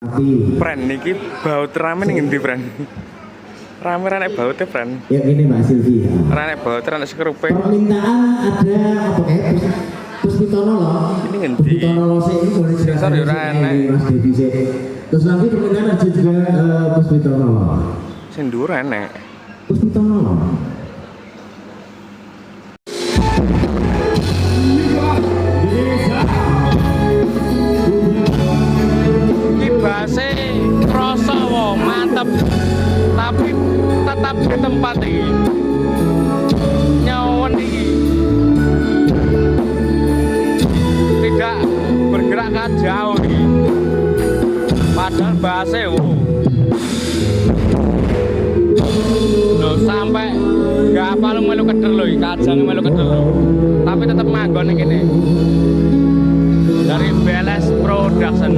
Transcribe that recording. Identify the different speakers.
Speaker 1: Tapi
Speaker 2: Pren niki baut rame ning endi, Pren? Rame rane baute, Pren.
Speaker 1: ya ini Mbak Silvi.
Speaker 2: Rane baut rane sekerupe.
Speaker 1: Permintaan ada apa Puspitono loh.
Speaker 2: Ini ngendi?
Speaker 1: Puspitono loh sih ini boleh
Speaker 2: Sensor ya ora enek.
Speaker 1: Mas Devi sih. Terus nanti permintaan ada juga Puspitono loh.
Speaker 2: Sing dhuwur enek.
Speaker 1: Puspitono loh.
Speaker 2: Iki base krasa wo, mantep. Tapi tetap di tempat iki. Nyawen iki. Tidak bergerak jauh iki. Padahal base sampai gak apa lu melu keder lho, kajang melu keder lho. Tapi tetap manggon iki. Dari BLS Production.